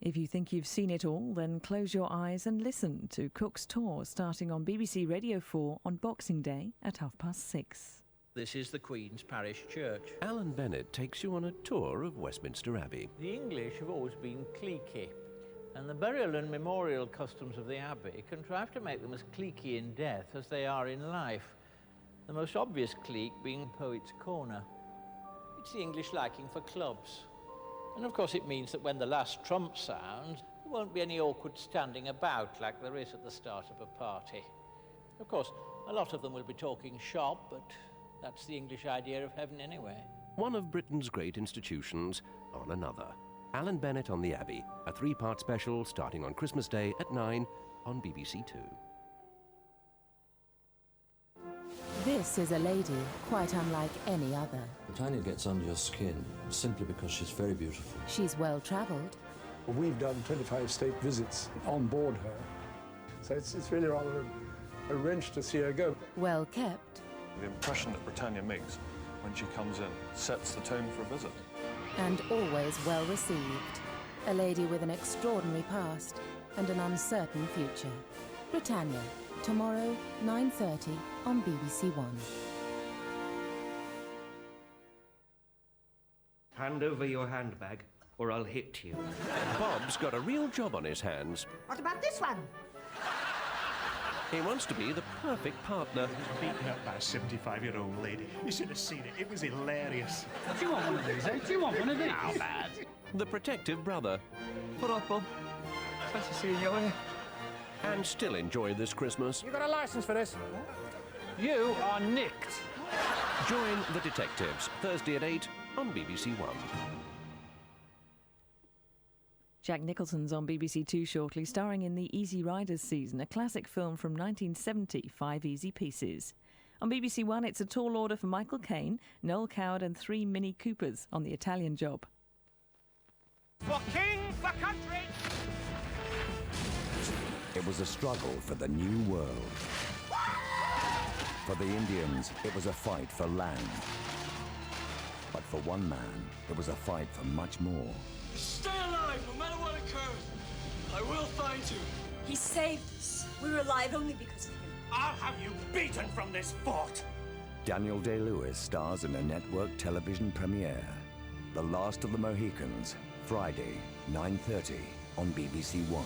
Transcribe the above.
If you think you've seen it all, then close your eyes and listen to Cook's Tour, starting on BBC Radio 4 on Boxing Day at 6:30. This is the Queen's Parish Church. Alan Bennett takes you on a tour of Westminster Abbey. The English have always been cliquey, and the burial and memorial customs of the Abbey contrive to make them as cliquey in death as they are in life. The most obvious clique being Poets' Corner. It's the English liking for clubs. And of course it means that when the last trump sounds, there won't be any awkward standing about like there is at the start of a party. Of course, a lot of them will be talking shop, but that's the English idea of heaven anyway. One of Britain's great institutions on another. Alan Bennett on the Abbey, a 3-part special starting on Christmas Day at 9 on BBC2. This is a lady quite unlike any other. Britannia gets under your skin simply because she's very beautiful. She's well-travelled. We've done 25 state visits on board her. So it's really rather a wrench to see her go. Well-kept. The impression that Britannia makes when she comes in sets the tone for a visit. And always well-received. A lady with an extraordinary past and an uncertain future. Britannia, tomorrow, 9:30 on BBC1. Hand over your handbag, or I'll hit you. Bob's got a real job on his hands. What about this one? He wants to be the perfect partner. Beaten up by a 75-year-old lady. You should have seen it. It was hilarious. Do you want one of these, eh? Do you want one of these? How bad? The protective brother. All right, Bob. Nice to see you here. And still enjoy this Christmas. You got a licence for this? You are nicked. Join the detectives, Thursday at 8 on BBC1. Jack Nicholson's on BBC2 shortly, starring in the Easy Riders season, a classic film from 1970, 5 Easy Pieces. On BBC1, it's a tall order for Michael Caine, Noel Coward and 3 Mini Coopers on The Italian Job. For king, for country! It was a struggle for the new world. For the Indians, it was a fight for land. But for one man, it was a fight for much more. Stay alive, no matter what occurs. I will find you. He saved us. We were alive only because of him. I'll have you beaten from this fort. Daniel Day-Lewis stars in a network television premiere. The Last of the Mohicans, Friday, 9:30 on BBC1.